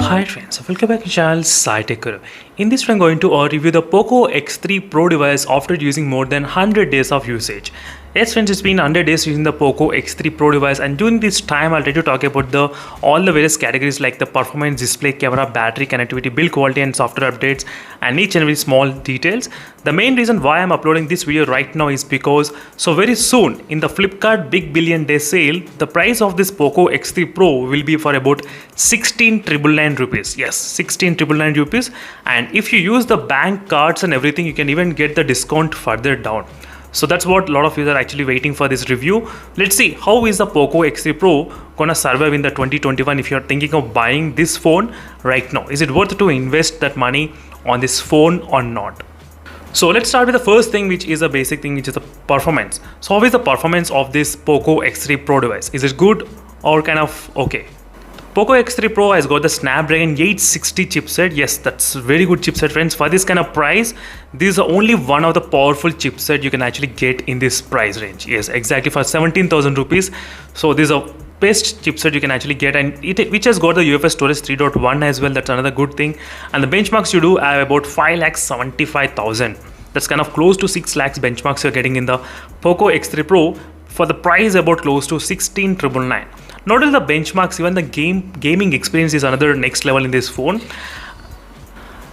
Hi friends, welcome back to channel SciTech. In this video, I'm going to review the Poco X3 Pro device after using more than 100 days of usage. Yes friends, it's been 100 days using the Poco X3 Pro device, and during this time I'll try to talk about all the various categories like the performance, display, camera, battery, connectivity, build quality and software updates, and each and every small details. The main reason why I'm uploading this video right now is because very soon in the Flipkart Big Billion Day sale, the price of this Poco X3 Pro will be for about 16,999 rupees. Yes, 16,999 rupees. And if you use the bank cards and everything, you can even get the discount further down. So that's what a lot of you are actually waiting for this review. Let's see how is the Poco X3 Pro gonna survive in the 2021 if you're thinking of buying this phone right now. Is it worth to invest that money on this phone or not? So let's start with the first thing, which is a basic thing, which is the performance. So how is the performance of this Poco X3 Pro device? Is it good or kind of okay? Poco X3 Pro has got the Snapdragon 860 chipset. Yes, that's a very good chipset friends. For this kind of price, this is only one of the powerful chipset you can actually get in this price range. Yes, exactly, for 17,000 rupees. So this is a best chipset you can actually get, and which has got the UFS storage 3.1 as well. That's another good thing. And the benchmarks you do have about 5,75,000. That's kind of close to 6 lakhs benchmarks you're getting in the Poco X3 Pro for the price about close to 16,999. Not only the benchmarks, even the gaming experience is another next level in this phone.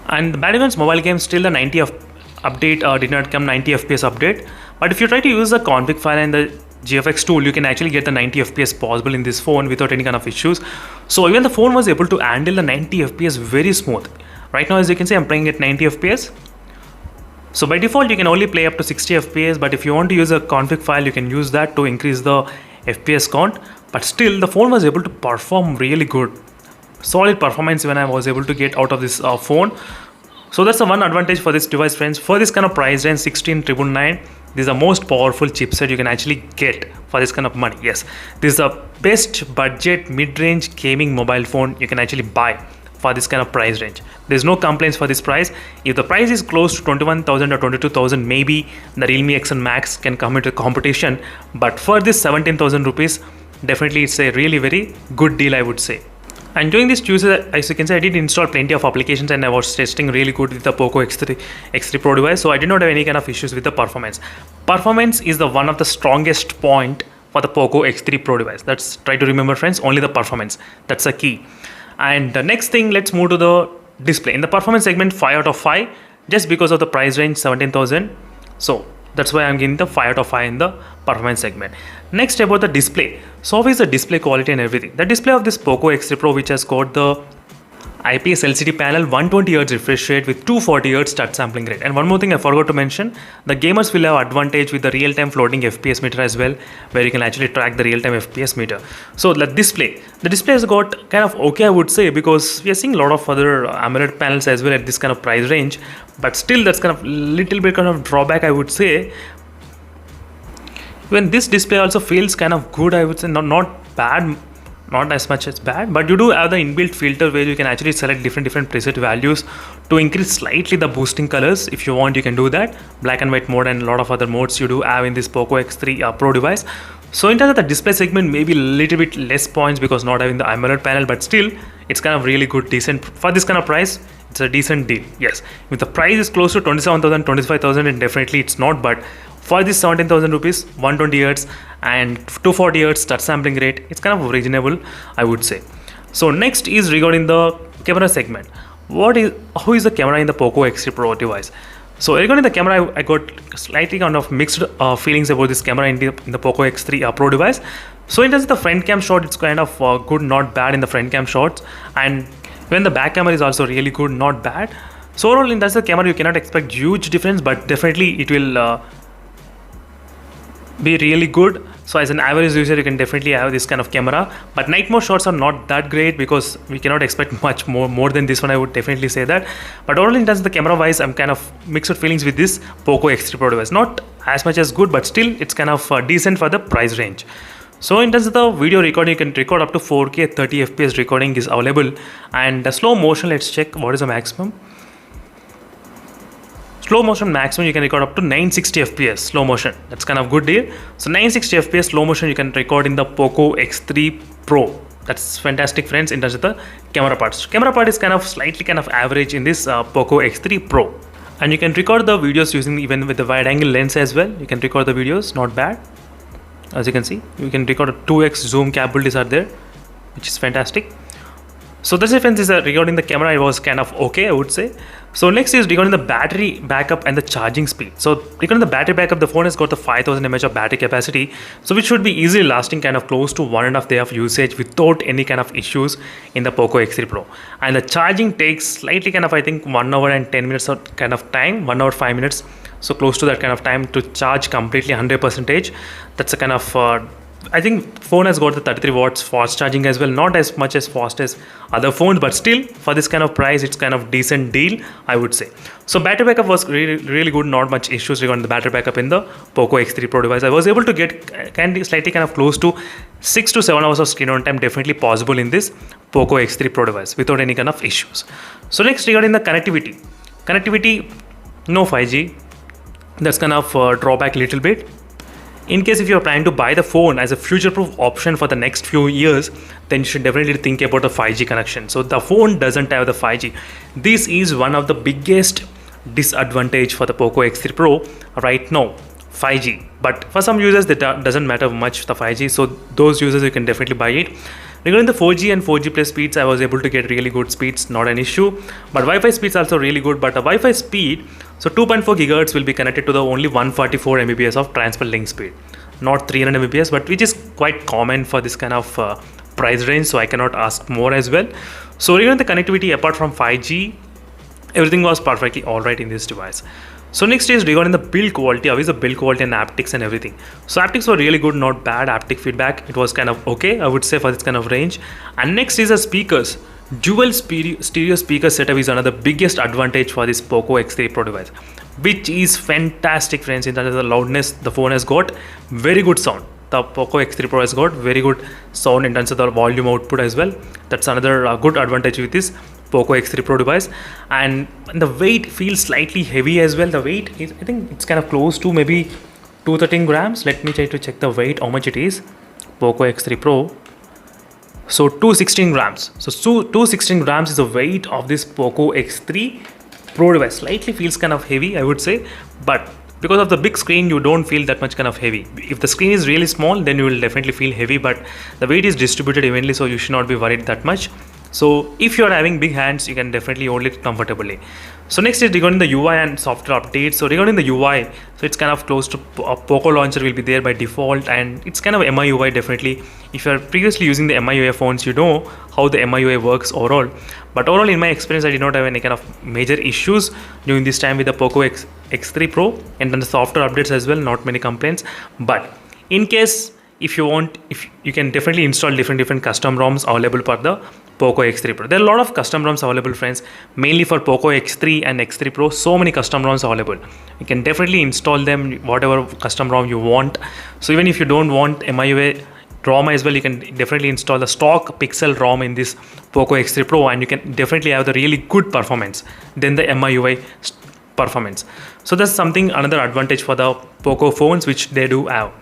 And the Battlegrounds mobile game still the 90 update did not come 90 FPS update. But if you try to use the config file and the GFX tool, you can actually get the 90 FPS possible in this phone without any kind of issues. So even the phone was able to handle the 90 FPS very smooth. Right now, as you can see, I'm playing at 90 FPS. So by default, you can only play up to 60 FPS, but if you want to use a config file, you can use that to increase the FPS count. But still, the phone was able to perform really good. Solid performance when I was able to get out of this phone. So that's the one advantage for this device, friends. For this kind of price range, 16,999, this is the most powerful chipset you can actually get for this kind of money. Yes, this is the best budget mid-range gaming mobile phone you can actually buy for this kind of price range. There's no complaints for this price. If the price is close to 21,000 or 22,000, maybe the Realme X1 Max can come into competition. But for this 17,000 rupees, definitely it's a really very good deal, I would say. And during this Tuesday, as you can see, I did install plenty of applications and I was testing really good with the Poco X3 Pro device. So I did not have any kind of issues with the performance. Performance is the one of the strongest point for the Poco X3 Pro device. That's try to remember, friends, only the performance. That's a key. And the next thing, let's move to the display. In the performance segment, 5 out of 5, just because of the price range 17,000. So that's why I'm giving the 5 out of 5 in the performance segment. Next, about the display. So how is the display quality and everything? The display of this Poco X3 Pro, which has got the IPS LCD panel, 120Hz refresh rate with 240Hz touch sampling rate. And one more thing I forgot to mention, the gamers will have advantage with the real-time floating FPS meter as well, where you can actually track the real-time FPS meter. So the display has got kind of okay, I would say, because we are seeing a lot of other AMOLED panels as well at this kind of price range. But still, that's kind of little bit kind of drawback, I would say. When this display also feels kind of good, I would say, not bad. Not as much as bad, but you do have the inbuilt filter where you can actually select different preset values to increase slightly the boosting colors. If you want, you can do that. Black and white mode and a lot of other modes you do have in this Poco X3 Pro device. So in terms of the display segment, maybe a little bit less points because not having the AMOLED panel, but still it's kind of really good, decent for this kind of price. It's a decent deal. Yes, if the price is close to 27,000, 25,000, and definitely it's not, but for this 17,000 rupees, 120Hz and 240Hz touch sampling rate, it's kind of reasonable, I would say. So next is regarding the camera segment. How is the camera in the Poco X3 Pro device? So regarding the camera, I got slightly kind of mixed feelings about this camera in the Poco X3 Pro device. So in terms of the front cam shot, it's kind of good, not bad in the front cam shots, and when the back camera is also really good, not bad. So overall, in terms of the camera, you cannot expect huge difference, but definitely it will be really good. So as an average user, you can definitely have this kind of camera, but night mode shots are not that great because we cannot expect much more than this one, I would definitely say that. But overall, in terms of the camera wise, I'm kind of mixed feelings with this Poco X3 Pro device. Not as much as good, but still it's kind of decent for the price range. So in terms of the video recording, you can record up to 4K 30 FPS recording is available, and the slow motion, let's check what is the maximum. Slow motion maximum you can record up to 960 FPS slow motion. That's kind of good deal. So 960 FPS slow motion you can record in the Poco X3 Pro That's fantastic, friends, in terms of the camera parts. Camera part is kind of slightly kind of average in this Poco X3 Pro. And you can record the videos using even with the wide angle lens as well. You can record the videos, not bad. As you can see, you can record a 2x zoom capabilities are there, which is fantastic. So this difference is regarding the camera, it was kind of okay, I would say. So next is regarding the battery backup and the charging speed. So regarding the battery backup, the phone has got the 5000 mAh of battery capacity, so which should be easily lasting kind of close to 1.5 day of usage without any kind of issues in the Poco X3 Pro. And the charging takes slightly kind of, I think, 1 hour and 10 minutes of kind of time, 1 hour 5 minutes. So close to that kind of time to charge completely 100%. That's a kind of I think phone has got the 33 watts fast charging as well, not as much as fast as other phones, but still for this kind of price it's kind of decent deal, I would say. So battery backup was really good, not much issues regarding the battery backup in the Poco X3 Pro device. I was able to get slightly kind of close to 6 to 7 hours of screen on time, definitely possible in this Poco X3 Pro device without any kind of issues. So next regarding the connectivity, no 5G, that's kind of drawback a little bit. In case if you're planning to buy the phone as a future-proof option for the next few years, then you should definitely think about the 5G connection. So the phone doesn't have the 5G. This is one of the biggest disadvantage for the Poco X3 Pro right now, 5G. But for some users, that doesn't matter much the 5G. So those users, you can definitely buy it. Regarding the 4G and 4G plus speeds, I was able to get really good speeds, not an issue. But Wi-Fi speeds also really good. But the Wi-Fi speed, so 2.4 gigahertz will be connected to the only 144 Mbps of transfer link speed, not 300 Mbps, but which is quite common for this kind of price range. So I cannot ask more as well. So regarding the connectivity, apart from 5G, everything was perfectly alright in this device. So next is regarding the build quality. How is the build quality and haptics and everything? So haptics were really good, not bad. Haptic feedback, it was kind of okay, I would say, for this kind of range. And next is the speakers. Dual stereo speaker setup is another biggest advantage for this Poco X3 Pro device, which is fantastic, friends. In terms of the loudness, the phone has got very good sound. The Poco X3 Pro has got very good sound in terms of the volume output as well. That's another good advantage with this Poco X3 Pro device. And the weight feels slightly heavy as well. The weight is, I think it's kind of close to maybe 213 grams. Let me try to check the weight, how much it is. Poco X3 Pro. So 216 grams. So 216 grams is the weight of this Poco X3 Pro device. Slightly feels kind of heavy, I would say, but because of the big screen, you don't feel that much kind of heavy. If the screen is really small, then you will definitely feel heavy, but the weight is distributed evenly, so you should not be worried that much. So if you're having big hands, you can definitely hold it comfortably. So next is regarding the UI and software updates. So regarding the UI, so it's kind of close to Poco launcher will be there by default, and it's kind of MIUI definitely. If you're previously using the MIUI phones, you know how the MIUI works overall. But overall, in my experience, I did not have any kind of major issues during this time with the Poco X3 Pro, and then the software updates as well, not many complaints. But in case if you want, if you can definitely install different custom ROMs available for the Poco X3 Pro. There are a lot of custom ROMs available, friends, mainly for Poco X3 and X3 Pro. So many custom ROMs available. You can definitely install them, whatever custom ROM you want. So even if you don't want MIUI ROM as well, you can definitely install the stock Pixel ROM in this Poco X3 Pro, and you can definitely have the really good performance than the MIUI performance. So that's something, another advantage for the Poco phones, which they do have.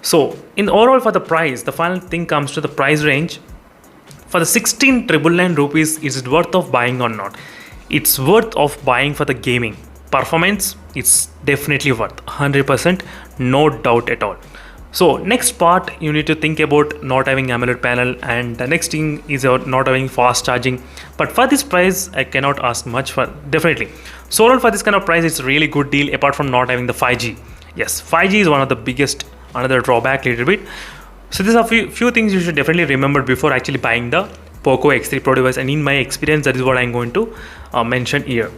So in overall, for the price, the final thing comes to the price range. For the 16,999 rupees, is it worth of buying or not? It's worth of buying for the gaming. Performance, it's definitely worth 100%, no doubt at all. So next part, you need to think about not having AMOLED panel, and the next thing is not having fast charging. But for this price, I cannot ask much for, definitely. So overall, for this kind of price, it's a really good deal, apart from not having the 5G. Yes, 5G is one of the biggest, another drawback a little bit. So these are few things you should definitely remember before actually buying the Poco X3 Pro device, and in my experience, that is what I'm going to mention here.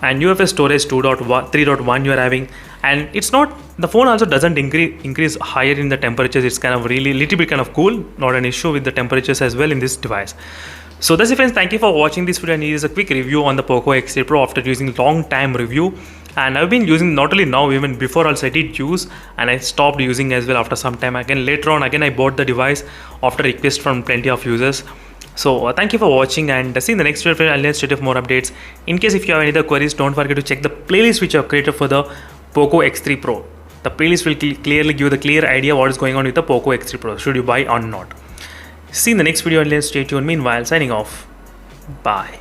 And UFS storage 3.1 you are having, and it's not, the phone also doesn't increase higher in the temperatures. It's kind of really little bit kind of cool, not an issue with the temperatures as well in this device. So that's it, friends. Thank you for watching this video, and here is a quick review on the Poco X3 Pro after using long time review. And I've been using not only now, even before also I did use, and I stopped using as well after some time. Again later on, again I bought the device after request from plenty of users. So thank you for watching, and see you in the next video. I'll straight up more updates. In case if you have any other queries, don't forget to check the playlist which I have created for the Poco X3 Pro. The playlist will clearly give you the clear idea what is going on with the Poco X3 Pro, should you buy or not. See you in the next video and stay tuned. Meanwhile, signing off. Bye.